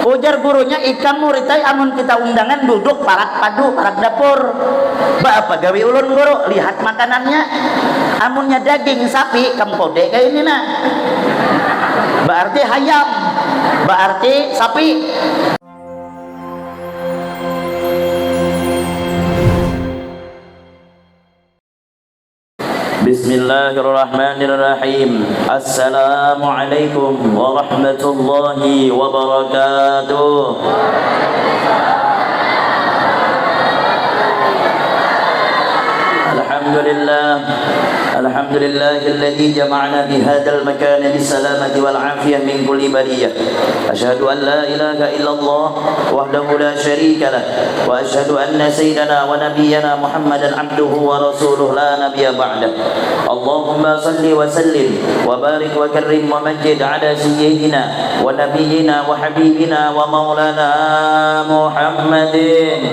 Ujar gurunya, ikam murid teh amun kita undangan duduk parak padu parak dapur. Apa gawe ulun guru? Lihat makanannya. Amunnya daging sapi kempode kayak ini nah. Berarti hayam. Berarti sapi. Bismillahirrahmanirrahim. Assalamualaikum warahmatullahi wabarakatuh. Alhamdulillah alladzi jama'ana bi hadzal makan bis salamati wal afiyah min kulli bariyah. Asyhadu an la ilaha illallah wahdahu la syarika lah wa asyhadu anna sayyidana wa nabiyyana Muhammadan abduhu wa rasuluhu la nabiyya ba'dah. Allahumma salli wa sallim wa barik wa karrim wa majid ala sayyidina wa nabiyyina wa habibina wa maulana Muhammadin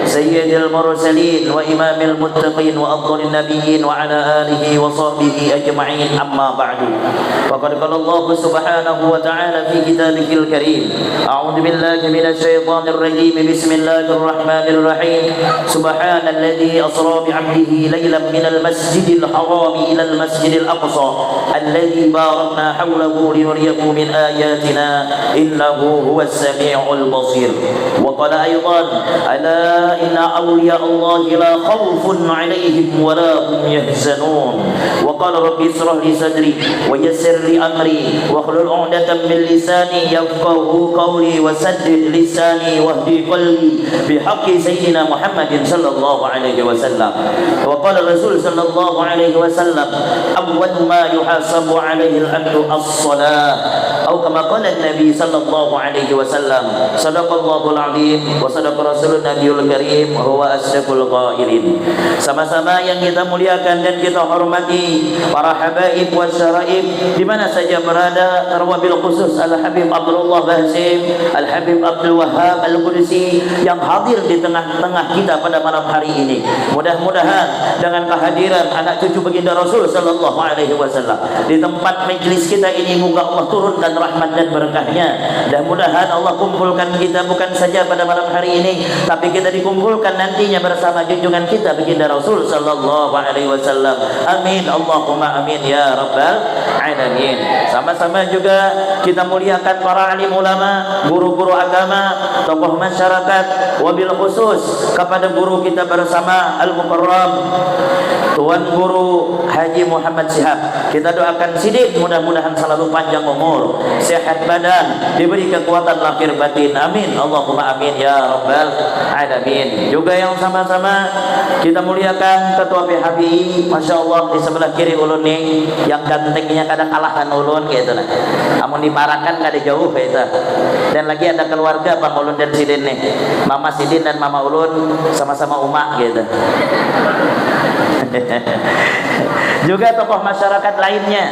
sayyidil mursalin wa imamil muttaqin wa afdhalin nabiyyin wa ala alihi wa sahbihi ajma'in, amma ba'du. Faqad qala Allah subhanahu wa ta'ala fi kitabihil karim, a'udzu billahi minasy syaithanir rajim, bismillahir rahmanir rahim. Subhanalladzi asra bi 'abdihi lailan minal masjidil haram ila al masjidil aqsa alladzi barakna hawlahu linuriyahu min ayatina innahu huwas samiul basir. Wa qala aidan, ala inna awliya Allah la khawfun 'alaihim wa la hum yahzanun. Wa qala rabbi ishrah li sadri wa yassir li amri wa hlul 'uqdatam min lisani yafqahu qawli wa saddid lisani wahdi qalbi bihaqqi sayyidina Muhammadin sallallahu alaihi wasallam. Wa qala Rasul sallallahu alaihi wasallam, awwal ma yuhasabu 'alaihi al-'abdu as-shalah. Atau kama qala Nabi sallallahu alaihi wasallam, sadaqallahul 'azim wa sadaqa rasulun nabiyul karim wa huwa asdaqul qailin. Sama-sama yang kita muliakan dan kita hormati para habaib wa syaraib di mana saja berada, terwabil khusus Al-Habib Abdullah Basim, Al-Habib Abdul Wahab Al-Qudsi yang hadir di tengah-tengah kita pada malam hari ini. Mudah-mudahan dengan kehadiran anak cucu baginda Rasul sallallahu alaihi wasallam di tempat majlis kita ini, moga Allah turunkan rahmat dan berkahnya. Dan mudahan Allah kumpulkan kita bukan saja pada malam hari ini, tapi kita dikumpulkan nantinya bersama junjungan kita baginda Rasul sallallahu alaihi wasallam. Amin Allahumma amin ya rabbal alamin. Sama-sama juga kita muliakan para alim ulama, guru-guru agama, tokoh masyarakat, wabil khusus kepada guru kita bersama Al-Mukarram Tuan Guru Haji Muhammad Syihab. Kita doakan sidik mudah-mudahan selalu panjang umur, sehat badan, diberi kekuatan lahir batin. Amin Allahumma amin ya rabbal alamin. Juga yang sama-sama kita muliakan Ketua PHBI, Masya Allah di sebelah kiri ulun nih, yang gantengnya kadang kalahkan ulun gitu nah. Amun diparakan kada jauh gitu. Dan lagi ada keluarga Bang Ulun dan Sidin nih, Mama Sidin dan Mama Ulun sama-sama umak gitu. Juga tokoh masyarakat lainnya,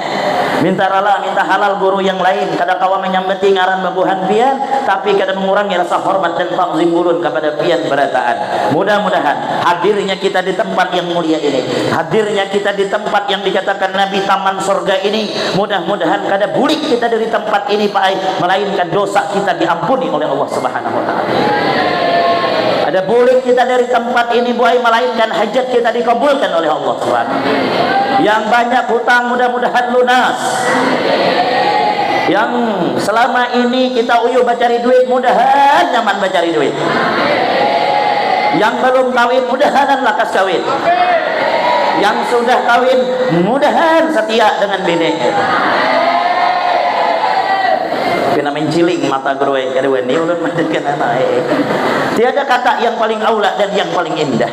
minta rala, minta halal guru yang lain, kadang kawa menyambeti ngaran babuhan pian, tapi kadang mengurangi rasa hormat dan takzim ulun kepada pian berataan. Mudah-mudahan hadirnya kita di tempat yang mulia ini, hadirnya kita di tempat yang dikatakan Nabi taman surga ini, mudah-mudahan kada bulik kita dari tempat ini Pak, melainkan dosa kita diampuni oleh Allah Subhanahu wa taala. Ada boleh kita dari tempat ini buai, melainkan hajat kita dikabulkan oleh Allah Subhanahu. Yang banyak hutang mudah-mudahan lunas. Yang selama ini kita uyuh bacari duit, mudahan nyaman bacari duit. Yang belum kawin mudahan lakas kawin. Yang sudah kawin mudahan setia dengan bini. Kena menciling mata gue kedua ni ulun mandatkan anak. Tiada kata yang paling aula dan yang paling indah,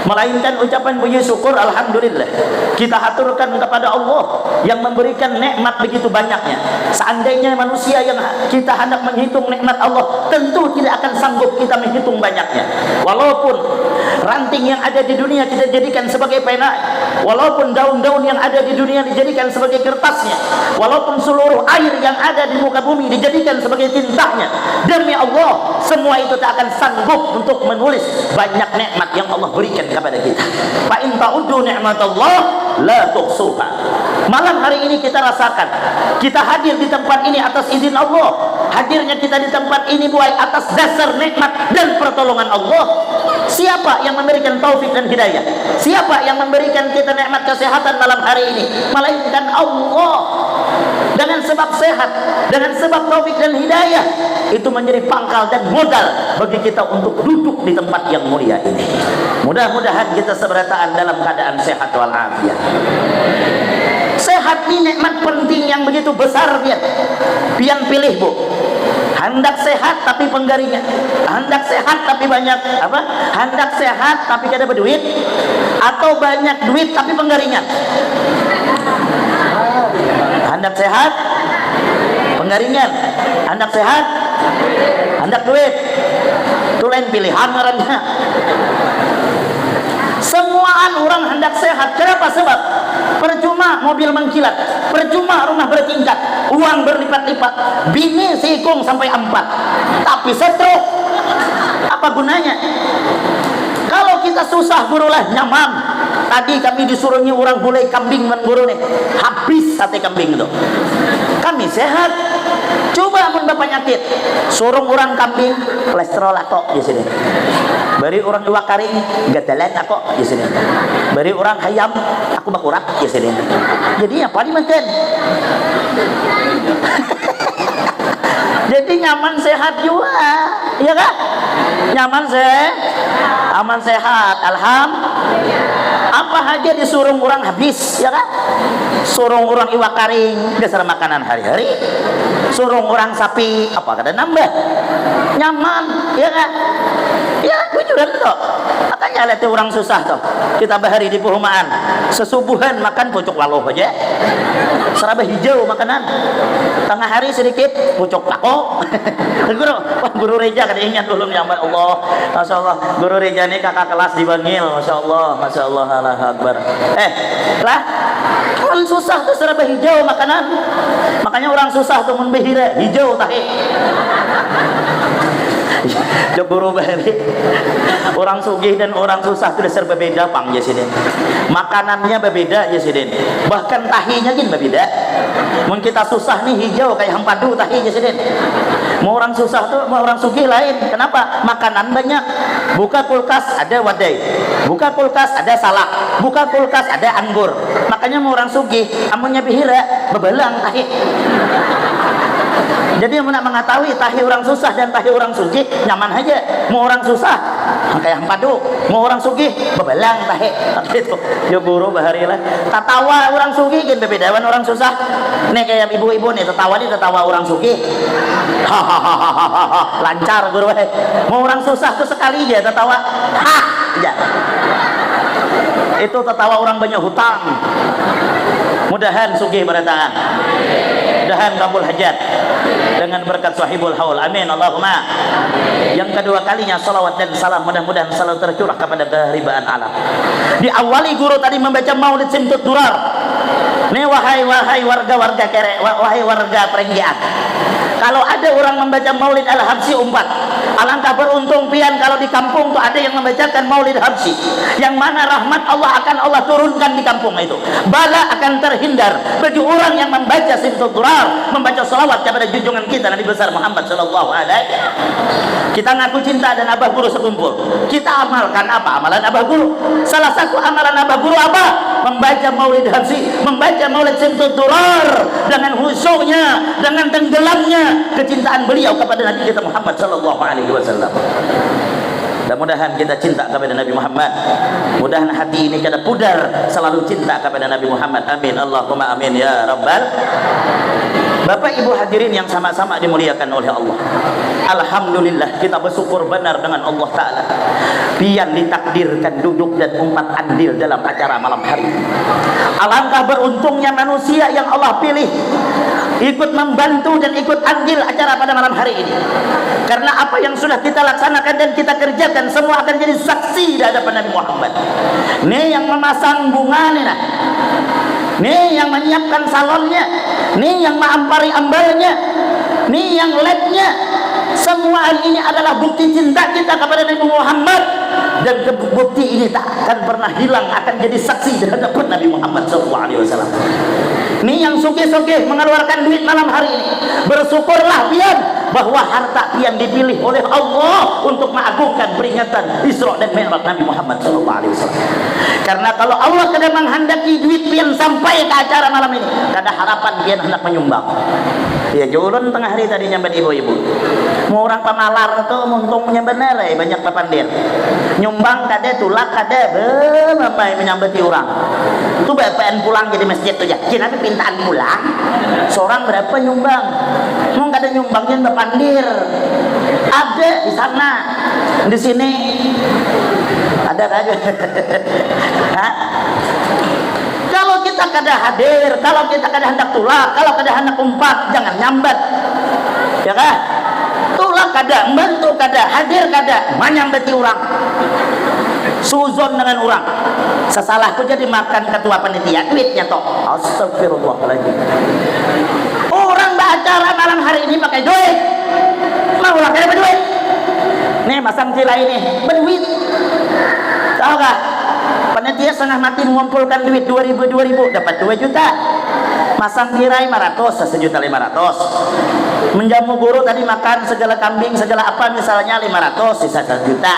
melainkan ucapan puji syukur alhamdulillah. Kita haturkan kepada Allah yang memberikan nikmat begitu banyaknya. Seandainya manusia yang kita hendak menghitung nikmat Allah, tentu tidak akan sanggup kita menghitung banyaknya. Walaupun ranting yang ada di dunia kita jadikan sebagai pena, walaupun daun-daun yang ada di dunia dijadikan sebagai kertasnya, walaupun seluruh air yang ada di muka bumi dijadikan sebagai tintanya, demi Allah semua itu tak akan sanggup untuk menulis banyak nikmat yang Allah berikan kepada kita. Fa in ta'uddu ni'matallah la tuhsuha. Malam hari ini kita rasakan, kita hadir di tempat ini atas izin Allah. Hadirnya kita di tempat ini buai atas dasar nikmat dan pertolongan Allah. Siapa yang memberikan taufik dan hidayah? Siapa yang memberikan kita nikmat kesehatan malam hari ini? Melainkan Allah. Dengan sebab sehat, dengan sebab taufik dan hidayah, itu menjadi pangkal dan modal bagi kita untuk duduk di tempat yang mulia ini. Mudah-mudahan kita seberataan dalam keadaan sehat walafiat. Sehat ini nikmat penting yang begitu besar dia. Pian pilih bu. Hendak sehat tapi penggaringan, hendak sehat tapi banyak apa? Hendak sehat tapi kada berduit, atau banyak duit tapi penggaringan. Hendak sehat, penggaringan. Hendak sehat, hendak duit. Itu lain pilihan ngarannya. Semuaan orang hendak sehat. Kenapa? Sebab percuma mobil mengkilat, percuma rumah bertingkat, uang berlipat-lipat, bini sikung sampai 4, tapi stroke. Apa gunanya? Kalau kita susah gurulah nyaman. Tadi kami disuruhnya orang mulai kambing mengguru nih, habis sate kambing itu. Kami sehat. Coba mun bapak nyakit, suruh orang kambing kolesterol aku di sini. Bari orang iwak karing gatalan aku di sini. Bari orang hayam aku bakurak di sini. Jadi apa dimakan? Jadi nyaman sehat juga, ya kan? Nyaman aman sehat, alhamdulillah. Apa aja disuruh orang habis, ya kan? Suruh orang iwak karing dasar makanan hari-hari. Suruh orang sapi apa kada nambah? Nyaman, ya kan? Ya, jujuran kok. Makanya lihat orang susah tuh. Kita bahari di perumahan, sesubuhan makan pucuk waloh aja. Serabah hijau makanan. Tengah hari sedikit pucuk lako. Guru Reja kada ingat dulu ya Allah. Masya Allah, Guru Reja ini kakak kelas di Bangil. Masya Allah, Masya Allah, Allah Akbar. Lah, orang susah tuh serabah hijau makanan. Makanya orang susah tuh membihira hijau tahi. Guru bahari orang sugih dan orang susah itu dasar berbeda pang ya sini. Makanannya berbeda ya sini. Bahkan tahinya gin berbeda. Mun kita susah nih hijau kayak hampadu tahi ya sini. Mau orang susah tuh, mau orang sugih lain. Kenapa? Makanan banyak. Buka kulkas ada wadai. Buka kulkas ada salak. Buka kulkas ada anggur. Makanya mau orang sugih, amunnya bihira bebelang tahi. Jadi yang nak mengetahui tahi orang susah dan tahi orang sugih nyaman aja. Mau orang susah kayak padu, mau orang sugih bebelang tahi. Gitu. Ya guru bahari lah. Tatawa orang sugih kan bebedawan orang susah. Nih kayak ibu-ibu nih tatawa orang sugih. Hahaha lancar guru. Mau orang susah tuh sekali aja tatawa. Ha, ya. Itu tatawa orang banyak hutang. Mudahan sugih berataan. Mudahan kabul hajat dengan berkat sahibul haul, amin Allahumma. Yang kedua kalinya salawat dan salam mudah-mudahan selalu tercurah kepada kehariban alam. Diawali guru tadi membaca maulid simtut durar. Nih wahai warga-warga kere, wahai warga Perenggian, kalau ada orang membaca maulid al-habsyi umpat, alangkah beruntung pian kalau di kampung tuh ada yang membacakan maulid habsyi, yang mana rahmat Allah akan Allah turunkan di kampung itu. Bala akan terhindar bagi orang yang membaca simtut durar, membaca salawat kepada junjungan kita Nabi besar Muhammad sallallahu alaihi. Kita ngaku cinta dan abah guru sekumpul. Kita amalkan apa amalan abah guru? Salah satu amalan abah guru apa? Membaca maulid habsyi, membaca maulid simtut durar dengan khusyuknya, dengan tenggelamnya kecintaan beliau kepada Nabi kita Muhammad sallallahu alaihi wasallam. Mudah-mudahan kita cinta kepada Nabi Muhammad. Mudahan hati ini kada pudar selalu cinta kepada Nabi Muhammad. Amin Allahumma amin ya rabbal. Bapak Ibu hadirin yang sama-sama dimuliakan oleh Allah. Alhamdulillah kita bersyukur benar dengan Allah Ta'ala. Pian ditakdirkan duduk dan umat andil dalam acara malam hari. Alangkah beruntungnya manusia yang Allah pilih ikut membantu dan ikut andil acara pada malam hari ini. Karena apa yang sudah kita laksanakan dan kita kerjakan semua akan jadi saksi di hadapan Nabi Muhammad. Nih yang memasang bunga nih nah. Nih yang menyiapkan salonnya, nih yang mengampari ambalnya, nih yang lednya, semua Al-Quran ini adalah bukti cinta kita kepada Nabi Muhammad, dan bukti ini tak akan pernah hilang, akan jadi saksi di hadapan Nabi Muhammad SAW. Ini yang sugih-sugih mengeluarkan duit malam hari ini, bersyukurlah pian bahwa harta pian dipilih oleh Allah untuk mengagungkan peringatan Isra dan Mi'raj Nabi Muhammad SAW. Karena kalau Allah kadang menghendaki duit pian sampai ke acara malam ini, ada harapan pian hendak menyumbang. Ya julun tengah hari tadi nyambat ibu-ibu. Mau orang pamalar itu untungnya bener banyak papandir. Nyumbang kade tulak kade mamai menyambati orang. Itu BPN pulang jadi masjid tuh ya. Kira pintaan pulang. Seorang berapa nyumbang? Mau kade nyumbangin papandir. Ada di sana. Di sini ada kagak? Kalau kita kada hadir, kalau kita kada hendak tulak, kalau kada hendak umpat, jangan nyambat, ya kan? Tulak kada, membantu kada, hadir kada, menyambati orang, suzon dengan orang. Sesalahku jadi makan ketua panitia, duitnya toh. Astagfirullahaladzim. Orang beracara malam hari ini pakai duit, mau lah kada berduit. Nih masang tirai ini, berduit, tahu gak? Panitia setengah mati mengumpulkan duit 2.000 dapat 2 juta. Masang tirai 500, 1.500.000. Menjamu guru tadi makan segala kambing segala apa misalnya 500, sisa 1 juta.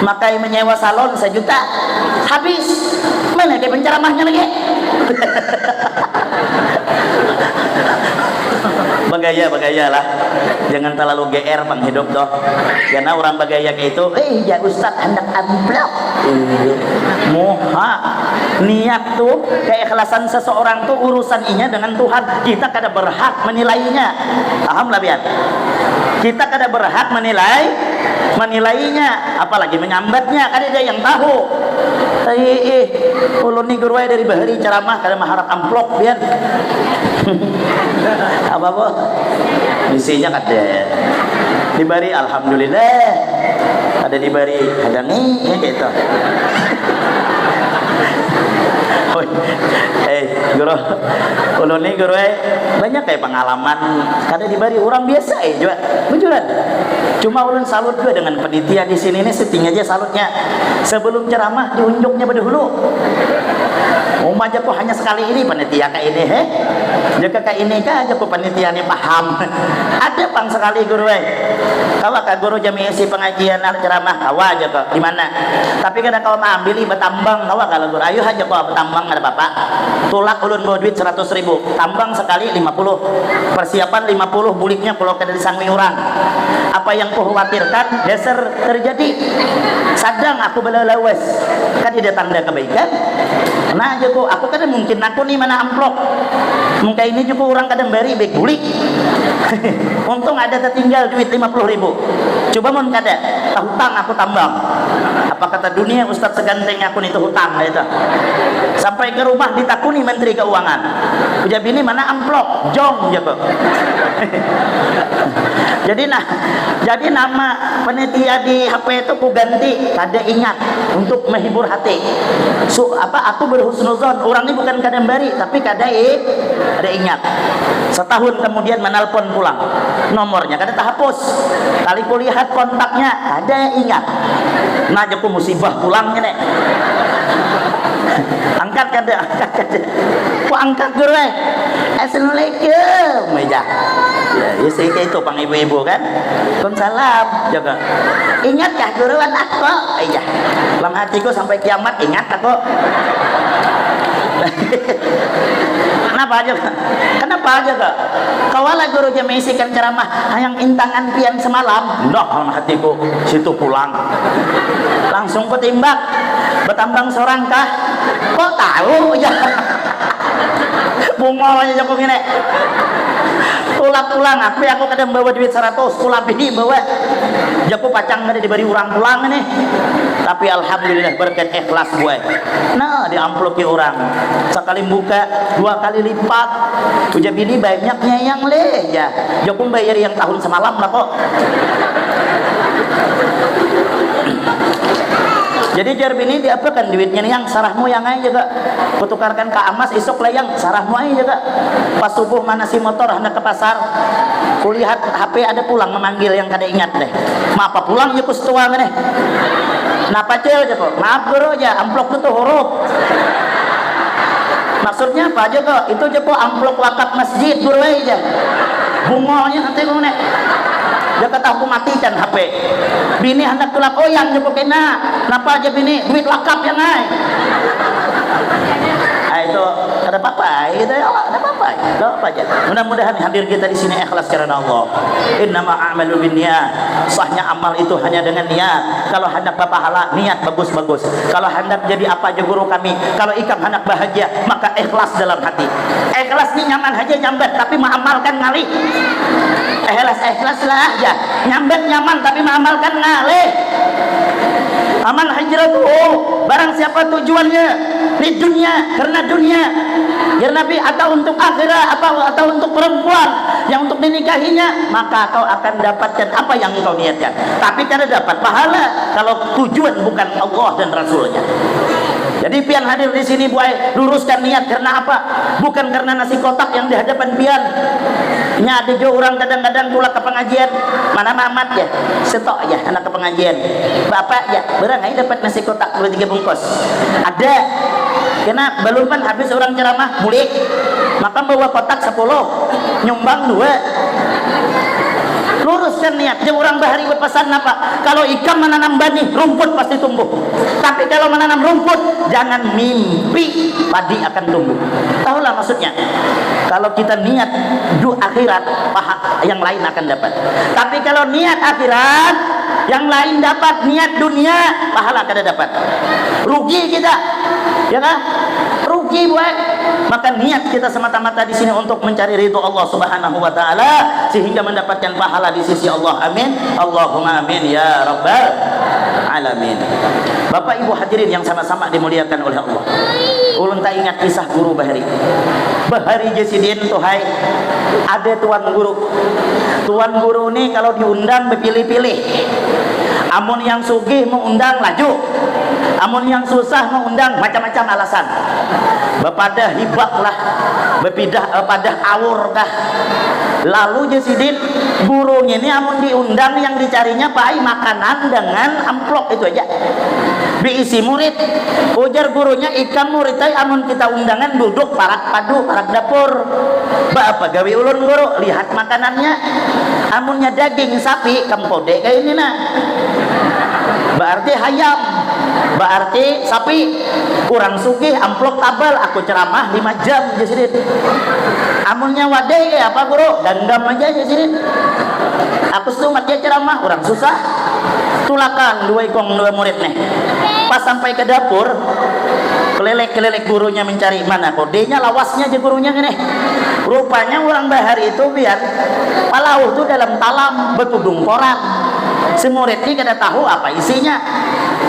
Makai menyewa salon 1 juta. Habis. Mana kayak penceramahnya lagi? Bagaya lah, jangan terlalu GR bang hidup doh, karena orang bagaya kayak itu ya Ustadz hendak amplop moha niat tuh keikhlasan seseorang tuh urusan inya dengan Tuhan, kita kada berhak menilainya, paham lah biar kita kada berhak menilainya, apalagi menyambatnya, kada ada yang tahu. Ulun nih guru dari bahari ceramah kada mengharap amplop biar apa bu isinya kada dibari alhamdulillah, ada dibari ada nih gitu. Guru ulun nih guru banyak kayak pengalaman kada dibari orang biasa juga bejuran. Cuma ulun salut juga dengan penitia di sini, ini setting aja salutnya. Sebelum ceramah diunjuknya berdahulu. Umma aja kok hanya sekali ini panitia kayak ini jaga kayak ini kah aja kok panitia ini paham. Ada pang sekali guru kawa ka guru jami isi pengajian ceramah kawa aja kok di mana. Tapi kadang kau mau ambil betambang kawa kalau guru ayo aja kok betambang ada bapak. Tulak ulun bawa duit 100.000. Tambang sekali 50. Persiapan 50 buliknya kalau kada disangmi orang. Apa yang ku khawatirkan dasar terjadi. Sadang aku belalawas. Kan ada tanda kebaikan. Nah aja kok aku kadang mungkin aku nih mana amplop. Mungkin ini juga orang kadang beri baik bulik. Untung ada tertinggal duit 50.000. Coba mun kada hutang aku tambang. Apa kata dunia Ustadz seganteng aku itu hutang itu. Sampai ke rumah ditakuni Menteri Keuangan. Ujar ini mana amplop? Jong ya kok. Jadi nama panitia di HP itu ku ganti kada ingat untuk menghibur hati. Aku berhusnuzon orang ini bukan kadang bari tapi kada ingat. Setahun kemudian menelpon pulang, nomornya kada terhapus. Kali kulihat kontaknya kada ingat. Nah jaku musibah pulangnya nek. Angkat kada. Ku angkat guru Assalamualaikum meja. Ya sih itu pang ibu-ibu kan. Waalaikumsalam jaga. Ingat kah guru aku? Iya. Dalam hatiku sampai kiamat ingat aku. Kenapa aja kak? Kawala guru jami isikan ceramah yang intangan pian semalam. Ndak dalam hatiku situ pulang. Langsung kutimbak. Betambang seorang kah? Kok tahu ya? Bungolnya jago gini. Pulang apa aku kadang bawa duit 100 pulang bini bawa jago pacang ada diberi orang pulang nih, tapi alhamdulillah berkat ikhlas gue nah diamplopi orang sekali buka 2 kali lipat ujar bini banyaknya yang leh ya jago bayar yang tahun semalam lah kok. Jadi jar bini diapakan duitnya nih yang sarahmu yang aja juga kutukarkan ke amas isok layang sarahmu aja juga pas subuh mana si motor hendak ke pasar kulihat HP ada pulang memanggil yang kada ingat deh ma apa pulang ya kustuang nih napa cel aja kok maaf guru aja amplop itu huruf maksudnya apa aja kok itu aja kok amplop wakaf masjid guru aja bungolnya nanti gue nih dia kata aku matikan HP bini hendak tulak oh yang jemput kena kenapa aja bini duit wakaf yang naik itu ada apa-apa gitu ya ada apa-apa aja mudah-mudahan hadir kita di sini ikhlas karena Allah innama a'malu binniyat sahnya amal itu hanya dengan niat kalau hendak pahala niat bagus-bagus kalau hendak jadi apa aja guru kami kalau ikam hendak bahagia maka ikhlas dalam hati ikhlas ini nyaman aja nyambat tapi mengamalkan ngalih ikhlas lah aja nyambat nyaman tapi mengamalkan ngalih amal hijrah tuh barang siapa tujuannya di dunia karena Nabi atau untuk akhirat atau untuk perempuan yang untuk dinikahinya maka kau akan dapatkan apa yang kau niatkan tapi karena dapat pahala kalau tujuan bukan Allah dan Rasulnya. Jadi pian hadir di sini buai luruskan niat karena apa? Bukan karena nasi kotak yang di hadapan pian. Nya ada jo orang kadang-kadang pula ke pengajian, mana mamat ya, setok ya anak ke pengajian. Bapak ya, berangai dapat nasi kotak 2-3 bungkus. Ada. Karena belum kan habis orang ceramah mulik, maka bawa kotak 10, nyumbang 2. Luruskan niat. Dia orang bahari berpesan apa? Kalau ikan menanam benih, rumput pasti tumbuh. Tapi kalau menanam rumput, jangan mimpi padi akan tumbuh. Tahulah maksudnya. Kalau kita niat akhirat, yang lain akan dapat. Tapi kalau niat akhirat, yang lain dapat. Niat dunia, pahala kada dapat. Rugi kita, ya kan? Rugi buat. Maka niat kita semata-mata di sini untuk mencari ridho Allah Subhanahu wa taala sehingga mendapatkan pahala di sisi Allah. Amin. Allahumma amin ya rabbal alamin. Bapak Ibu hadirin yang sama-sama dimuliakan oleh Allah. Ulun tak ingat kisah guru Bahari. Bahari Jesidin tuhai ada tuan guru. Tuan guru ini kalau diundang berpilih-pilih. Amun yang sugih mengundang laju. Amun yang susah mengundang macam-macam alasan. Bepadah hibak lah, bepadah awur dah. Lalu Jesidin gurunya ini amun diundang yang dicarinya pai makanan dengan amplop itu aja. Diisi murid. Ujar gurunya ikan murid tay amun kita undangan duduk parak padu, parak dapur. Apa gawe ulun guru? Lihat makanannya. Amunnya daging sapi, kempode kayak ini nah. Berarti hayam, berarti sapi. Kurang sugih amplop tabal aku ceramah 5 jam Jesidin. Amunnya wadai kayak apa guru? Dandam aja Jesidin. Aku sumat dia ceramah orang susah. Tulakan 2 murid nih. Pas sampai ke dapur, kelelek gurunya mencari mana kodenya, lawasnya aja gurunya gini. Rupanya orang Bahari itu biar palau itu dalam talam betudung koran. Si murid ini kada tahu apa isinya.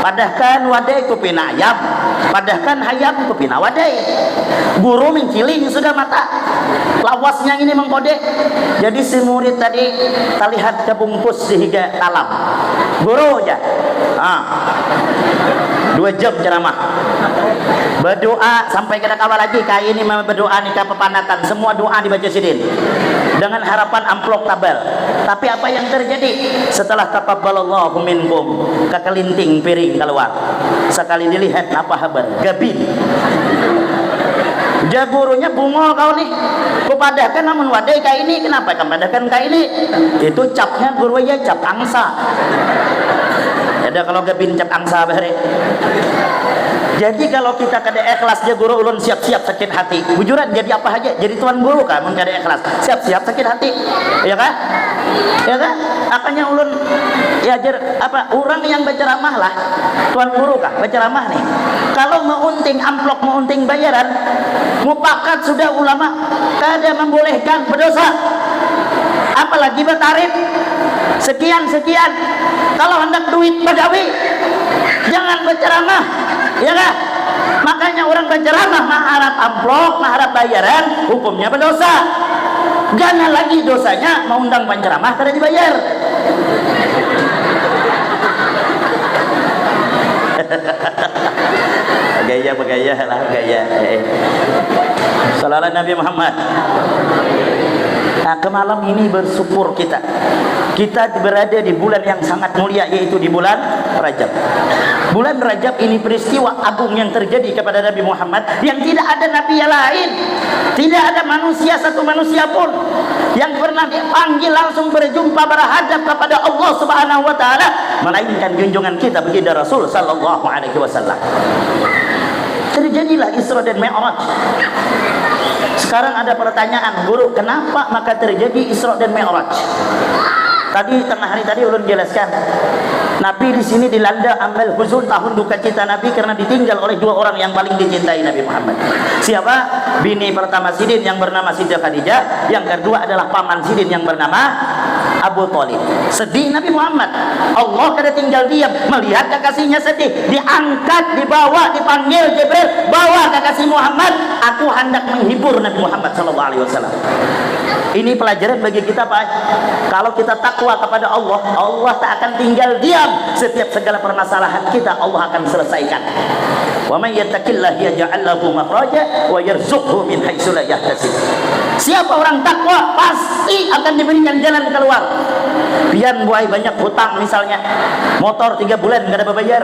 Padahkan wadai kupina ayam, padahkan hayam kupina wadai. Guru mengkiling sudah mata. Lawasnya ini mengkode. Jadi si murid tadi terlihat kebungkus sehingga talam. Guru aja. 2 jam ceramah. Berdoa sampai kada kawal lagi kayak ini berdoa nikah pepanatan, semua doa dibaca sidin dengan harapan amplop tabel. Tapi apa yang terjadi setelah taqabbalallahu minkum kekelinting piring keluar, sekali dilihat apa kabar gabin. Jagurunya bungol kau nih, kupadahkan namun wadai kayak ini, kenapa kepadahkan kayak ini? Itu capnya guru aja cap angsa. Ada kalau gabin cap angsa bahari. Jadi kalau kita kada ikhlas dia guru ulun siap-siap sakit hati. Bujuran jadi apa aja? Jadi tuan guru kan mun kada ikhlas. Siap-siap sakit hati. Ya kan? Ya kan? Akanya ulun ya apa orang yang berceramah lah. Tuan guru kah berceramah nih. Kalau meunting amplop meunting bayaran, mupakat sudah ulama kada membolehkan berdosa. Apalagi bertarif sekian. Kalau hendak duit begawi jangan berceramah. Ya kan? Makanya orang berceramah mengharap amplop, mengharap bayaran, hukumnya berdosa. Gana lagi dosanya mau undang penceramah kada dibayar. Gaya lah gaya. Sallallahu Nabi Muhammad. Nah, ke malam ini bersyukur kita berada di bulan yang sangat mulia, yaitu di bulan Rajab. Bulan Rajab ini peristiwa agung yang terjadi kepada Nabi Muhammad yang tidak ada nabi yang lain, tidak ada manusia, satu manusia pun yang pernah dipanggil langsung berjumpa berhadap kepada Allah Subhanahu wa taala melainkan junjungan kita baginda Rasul sallallahu alaihi wasallam. Terjadilah Isra dan Mi'raj. Sekarang ada pertanyaan, guru, kenapa maka terjadi Isra dan Mi'raj? Tadi tengah hari tadi ulun jelaskan, Nabi di sini dilanda amal huzun, tahun duka cita Nabi karena ditinggal oleh dua orang yang paling dicintai Nabi Muhammad. Siapa? Bini pertama Sidin yang bernama Siti Khadijah, yang kedua adalah paman Sidin yang bernama Abu Thalib. Sedih Nabi Muhammad. Allah kada tinggal diam melihat kekasihnya sedih, diangkat, dibawa, dipanggil Jibril, bawa kekasih Muhammad, aku hendak menghibur Nabi Muhammad sallallahu alaihi wasallam. Ini pelajaran bagi kita, Pak. Kalau kita takwa kepada Allah, Allah tak akan tinggal diam. Setiap segala permasalahan kita Allah akan selesaikan. Wa may yattaqillaha yaj'al lahu makhraja wa yarzuqhu min haitsu la yahtasib. Siapa orang takwa pasti akan diberikan jalan keluar. Pian buai banyak hutang misalnya, motor 3 bulan enggak ada bayar.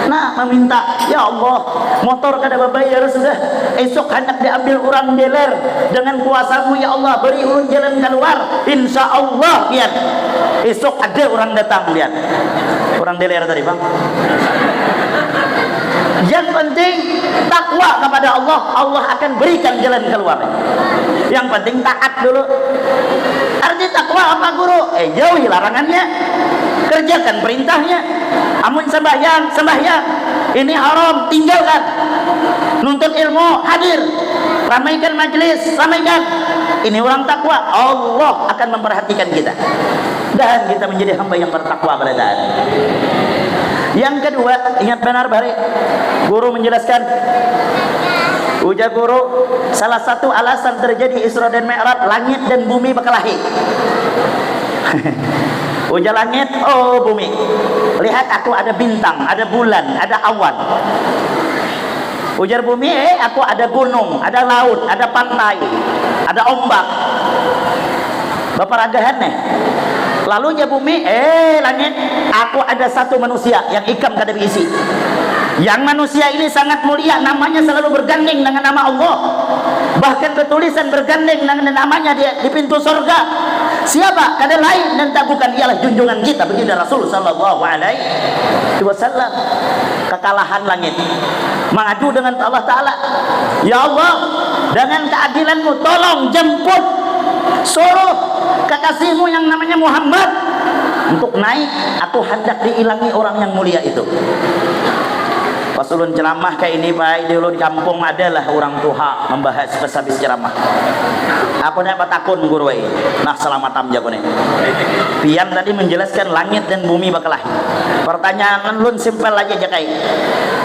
Nah, meminta, ya Allah, motor kada bayar sudah. Esok hendak diambil orang dealer, dengan kuasamu ya Allah beri ulun jalan keluar. Insya Allah lihat. Esok ada orang datang lihat. Orang dealer tadi, Bang. Yang penting takwa kepada Allah, Allah akan berikan jalan keluar. Yang penting taat dulu. Arti takwa apa, guru? Jauhi larangannya, kerjakan perintahnya. Amun sembahyang, ini haram, tinggalkan. Nuntut ilmu, hadir. Ramaikan majelis, ramaikan. Ini orang takwa, Allah akan memperhatikan kita dan kita menjadi hamba yang bertakwa pada saat. Yang kedua, ingat benar Bari, guru menjelaskan, ujar guru, salah satu alasan terjadi Isra dan Mi'raj, langit dan bumi berkelahi. Ujar langit, oh bumi, lihat aku ada bintang, ada bulan, ada awan. Ujar bumi, aku ada gunung, ada laut, ada pantai, ada ombak. Bapak ragahan nih. Lalu ya bumi, langit, aku ada satu manusia yang ikam kada diisi. Yang manusia ini sangat mulia, namanya selalu bergandeng dengan nama Allah. Bahkan bertulisan bergandeng dengan namanya di pintu surga. Siapa? Kada lain dan tak bukan ialah junjungan kita baginda Rasul sallallahu alaihi wasallam. Kekalahan langit mengadu dengan Allah Ta'ala, ya Allah, dengan keadilanmu tolong jemput, suruh kekasihmu yang namanya Muhammad untuk naik, aku hendak diilangi orang yang mulia itu. Pas ulun ceramah kayak ini Pak, di ulun kampung adalah orang tua membahas habis ceramah. Aku nak takun guru ai. Nah selamat tamja ko nih. Pian tadi menjelaskan langit dan bumi bakalahi. Pertanyaan ulun simpel aja kai.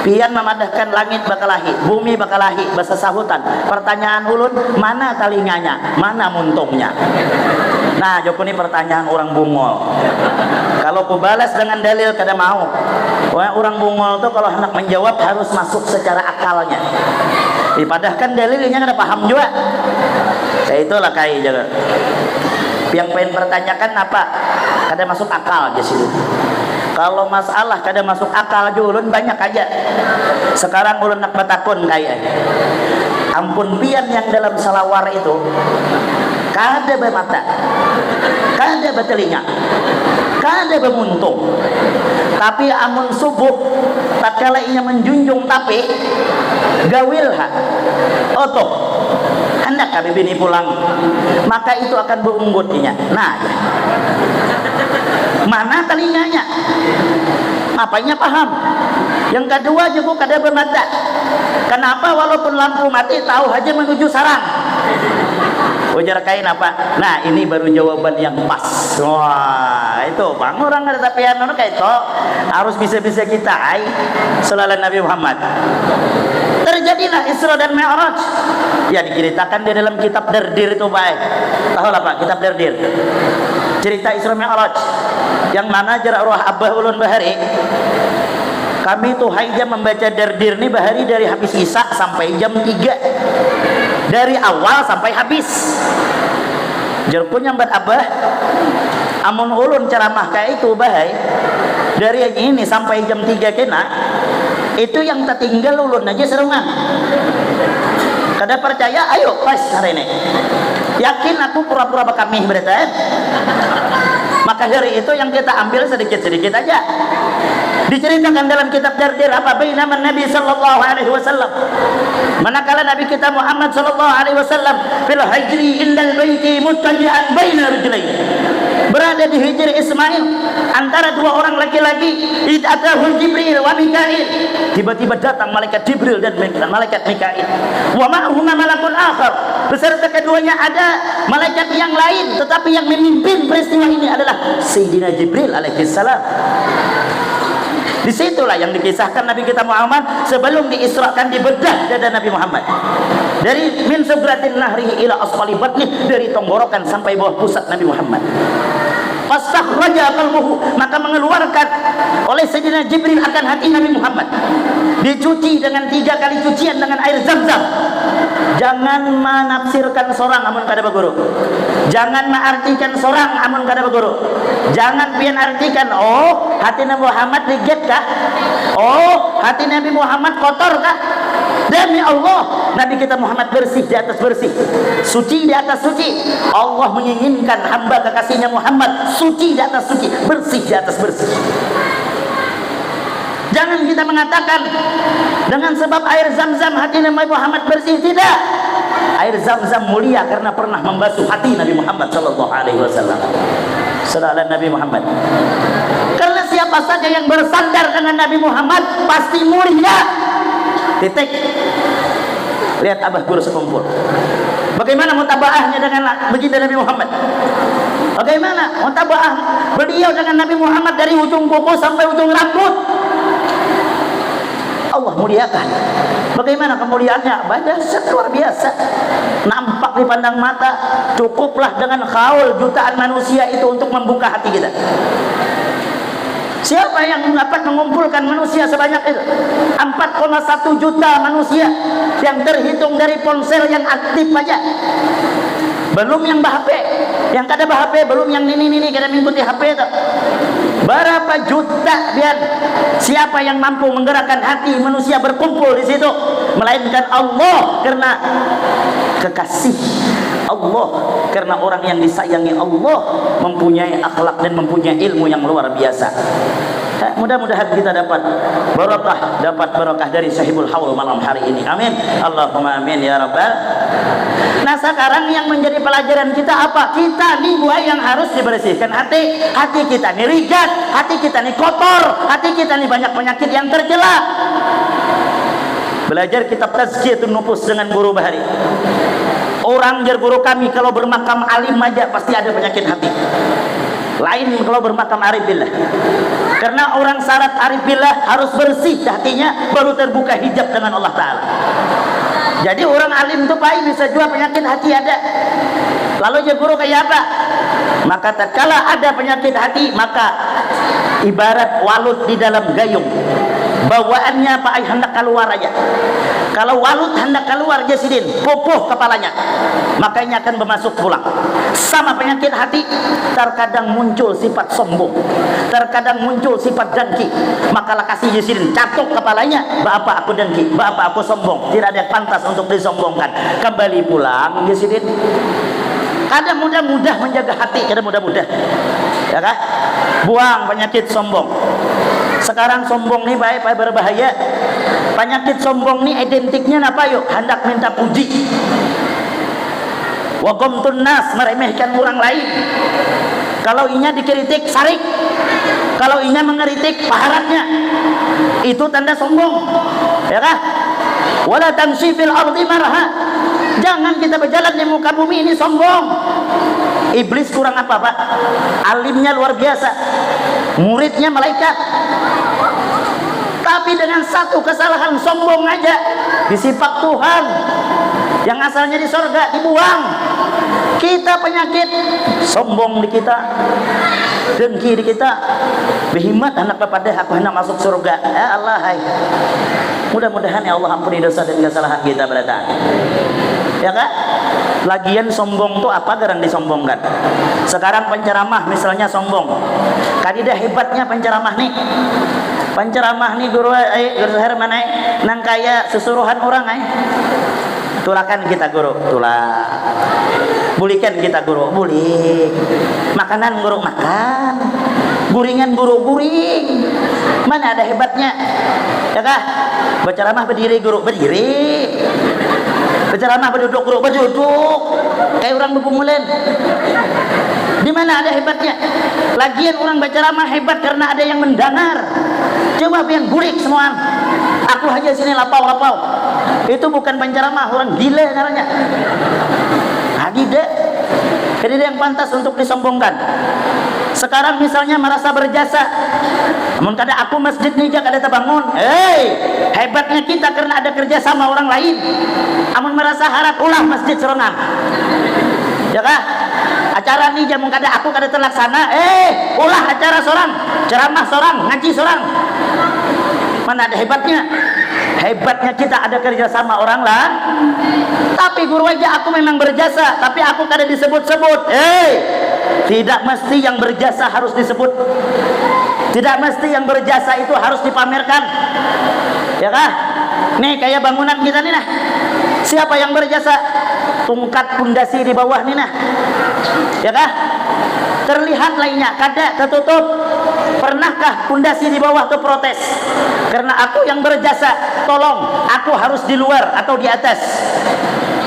Pian memadahkan langit bakalahi, bumi bakalahi, bahasa sahutan. Pertanyaan ulun, mana talinganya, mana muntungnya? Nah, joko ini pertanyaan orang bungol. Kalau ku balas dengan dalil kada mau. Wah, orang bungol tuh kalau hendak menjawab harus masuk secara akalnya. Dipadahkan dalilnya kada paham juga. Ya itulah kai jaga. Yang pengen pertanyakan apa? Kada masuk akal aja sih. Kalau masalah kada masuk akal aja ulun banyak aja. Sekarang ulun nak batakun kayak. Ampun pian yang dalam salawar itu kada bermata, kada bertelinga, kada bermuntung. Tapi amun subuh tatkala ia menjunjung tapi gawilha otoh hendak kami bini pulang, maka itu akan beunggutnya. Nah, mana telinganya? Apanya paham? Yang kedua juga kada bermata. Kenapa walaupun lampu mati tahu aja menuju sarang? Ujar kain apa? Nah ini baru jawaban yang pas. Wah itu bang orang ada tapian orang kayak itu harus bisa-bisa kita ay sallallahu Nabi Muhammad. Terjadilah Isra dan Mi'raj. Ya diceritakan di dalam kitab Dardir itu baik. Tahu lah Pak kitab Dardir. Cerita Isra Mi'raj yang mana jarak roh Abah Ulun Bahari Kami tuh jam membaca dardir nih bahari dari habis Isya sampai jam 3. Dari awal sampai habis. Jerpunya nyambat abah amun ulun ceramah kayak itu bahai dari ini sampai jam 3 kena itu yang tertinggal ulun aja serungan. Kada percaya ayo pas hari ini yakin aku pura-pura bakamih berita. Maka dari itu yang kita ambil sedikit-sedikit aja. Diceritakan dalam kitab Dardir apa bainaman Nabi sallallahu alaihi wasallam. Manakala Nabi kita Muhammad sallallahu alaihi wasallam fil hijri indal baiti muttaji'an baina rijlain. Berada di hijri Ismail antara dua orang laki-laki, id atahu Jibril wa Mikail. Tiba-tiba datang malaikat Jibril dan malaikat Mikail. Wa ma'huma malakun akhar. Beserta keduanya ada malaikat yang lain, tetapi yang memimpin peristiwa ini adalah Sayyidina Jibril alaihi salam. Disitulah yang dikisahkan Nabi kita Muhammad sebelum diisrakan dibedah dada Nabi Muhammad. Dari min sugratin nahrihi ila asfali batnih, dari tenggorokan sampai bawah pusat Nabi Muhammad. Fastakhraja qalbuhu, maka mengeluarkan oleh Sayyidina Jibril akan hati Nabi Muhammad. Dicuci dengan 3 kali cucian dengan air Zam-Zam. Jangan menafsirkan sorang amun kada baguru. Jangan mengartikan sorang amun kada baguru. Jangan pian artikan oh hati Nabi Muhammad riget kah? Oh hati Nabi Muhammad kotor kah? Demi Allah, Nabi kita Muhammad bersih di atas bersih, suci di atas suci. Allah menginginkan hamba kekasihnya Muhammad suci di atas suci, bersih di atas bersih. Jangan kita mengatakan dengan sebab air Zam-Zam hati Nabi Muhammad bersih, tidak. Air Zam-Zam mulia karena pernah membasuh hati Nabi Muhammad sallallahu alaihi wasallam. Sallallahu Nabi Muhammad. Karena siapa saja yang bersandar dengan Nabi Muhammad pasti mulia. Titik. Lihat abah guru sekumpul. Bagaimana mutabaahnya dengan baginda Nabi Muhammad? Bagaimana mutabaah beliau dengan Nabi Muhammad dari ujung kuku sampai ujung rambut? Allah muliakan. Bagaimana kemuliaannya? Dahsyat luar biasa. Nampak di pandang mata. Cukuplah dengan khaul jutaan manusia itu untuk membuka hati kita. Siapa yang dapat mengumpulkan manusia sebanyak itu? 4,1 juta manusia yang terhitung dari ponsel yang aktif aja. Belum yang bah HP, yang kada bah HP, belum yang ini kada mengikuti HP itu. Berapa juta biar siapa yang mampu menggerakkan hati manusia berkumpul di situ, melainkan Allah karena kekasih Allah, karena orang yang disayangi Allah, mempunyai akhlak dan mempunyai ilmu yang luar biasa. Mudah-mudahan kita dapat barokah dari Sahibul Haul malam hari ini. Amin. Allahumma amin ya rabbal. Nah, sekarang yang menjadi pelajaran kita apa? Kita nih buah yang harus dibersihkan hati. Hati kita nih rigat, hati kita nih kotor, hati kita nih banyak penyakit yang tercela. Belajar kitab Tazkiyatun Nufus dengan guru Bahari. Orang jar guru kami kalau bermakam alim aja pasti ada penyakit hati. Lain kalau bermakam arif billah. Karena orang syarat arif billah harus bersih hatinya baru terbuka hijab dengan Allah Ta'ala. Jadi orang alim itu baik bisa juga penyakit hati ada. Lalu jar guru kayak apa? Maka tatkala ada penyakit hati, maka ibarat walut di dalam gayung. Bawaannya Pak Ai hendak keluar aja. Kalau walut hendak keluar jasidin, pupuh kepalanya, makanya akan bermasuk pulang. Sama penyakit hati, terkadang muncul sifat sombong, terkadang muncul sifat dengki. Maka kasih jasidin, catuk kepalanya, bapak aku dengki, bapak aku sombong, tidak ada yang pantas untuk disombongkan. Kembali pulang jasidin. Kadang mudah-mudah menjaga hati, kadang mudah-mudah, ya kan? Buang penyakit sombong. Sekarang sombong nih baik berbahaya. Penyakit sombong nih identiknya apa yuk? Hendak minta puji. Wa qamtun nas, meremehkan orang lain. Kalau inya dikritik sarik, kalau inya mengeritik paharatnya, itu tanda sombong, ya kan? Wala tamshi fil ardi marha. Jangan kita berjalan di muka bumi ini sombong. Iblis kurang apa Pak? Alimnya luar biasa, muridnya malaikat, tapi dengan satu kesalahan sombong aja disipak Tuhan yang asalnya di sorga dibuang. Kita penyakit sombong di kita, dengki di kita behimat anak kepada aku hendak masuk surga. Ya Allah, hai. Mudah-mudahan ya Allah ampuni dosa dan kesalahan kita pada taat. Ya kan? Lagian sombong tuh apa garang disombongkan? Sekarang penceramah misalnya sombong. Kadidah hebatnya penceramah nih. Penceramah nih guru Herman nang kaya susuruhan orang tulakan kita guru, tulah. Bulikan kita guru, bulik. Makanan guru makan. Guringan guru guring. Mana ada hebatnya? Ya kah? Berceramah berdiri guru, berdiri. Berceramah berduduk guru, berduduk. Kayak orang berpumulen. Di mana ada hebatnya? Lagian orang berceramah hebat karena ada yang mendengar. Coba yang burik semua. Aku aja sini lapau-lapau. Itu bukan penceramah, orang gila namanya. Jadi yang pantas untuk disombongkan. Sekarang misalnya merasa berjasa. Namun kada aku masjid nih kada terbangun. Hebatnya kita karena ada kerja sama orang lain. Namun merasa harap ulah masjid serongan. Ya kah? Acara nih jamu kada aku kada terlaksana. Ulah acara seorang, ceramah seorang, ngaji seorang. Mana ada hebatnya? Hebatnya kita ada kerja sama orang lah. Tapi guru aja aku memang berjasa, tapi aku kada disebut-sebut. Tidak mesti yang berjasa harus disebut. Tidak mesti yang berjasa itu harus dipamerkan. Ya kah? Nih kayak bangunan kita nih nah. Siapa yang berjasa? Tungkat pundasi di bawah nih nah. Ya kah? Terlihat lainnya kada tertutup. Pernahkah pundasi di bawah itu protes? Karena aku yang berjasa, tolong aku harus di luar atau di atas.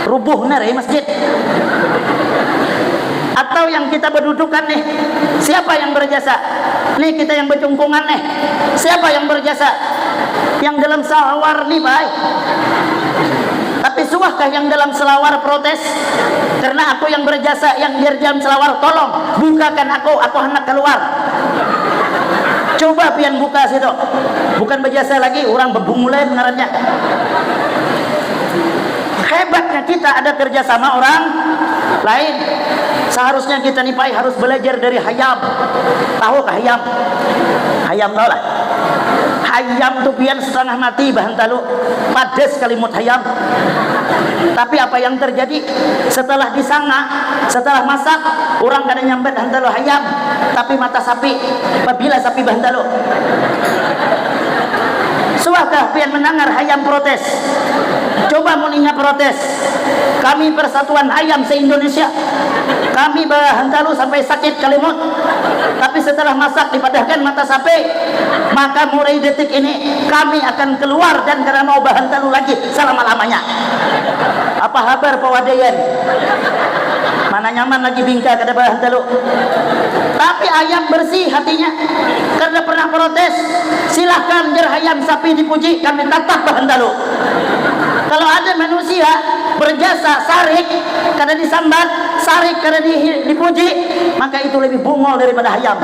Rubuh nar masjid. Atau yang kita berdudukan nih, siapa yang berjasa? Nih kita yang bercungkungan nih, siapa yang berjasa? Yang dalam selawar nih baik. Tapi suahkah yang dalam selawar protes? Karena aku yang berjasa, yang di dalam selawar tolong bukakan aku hendak keluar. Coba pian buka situ. Bukan berjasa lagi, orang bebungulan ngarannya. Hebatnya kita ada kerja sama orang lain. Seharusnya kita nipai harus belajar dari Hayam. Tahukah Hayam? Hayam tahu lah. Hayam tuh pian setengah mati bahan talu. Padas kalimut Hayam. Tapi apa yang terjadi setelah disanga, setelah masak, orang kadang nyambet hantalu Hayam, tapi mata sapi. Apabila sapi bahan talu. Suahkah pian mendengar Hayam protes? Coba muninya protes. Kami Persatuan Hayam se-Indonesia. Kami bahantalu sampai sakit kalimut. Tapi setelah masak dipadahkan mata sapi, maka mulai detik ini kami akan keluar dan karena mau bahantalu lagi selama-lamanya. Apa kabar pewadayan? Mana nyaman lagi bingka kada bahantalu. Tapi ayam bersih hatinya karena pernah protes. Silahkan jar hayam sapi dipuji, kami tetap bahantalu. Kalau ada manusia berjasa sarik kada disambat, sarik kada dipuji, maka itu lebih bungol daripada hayam.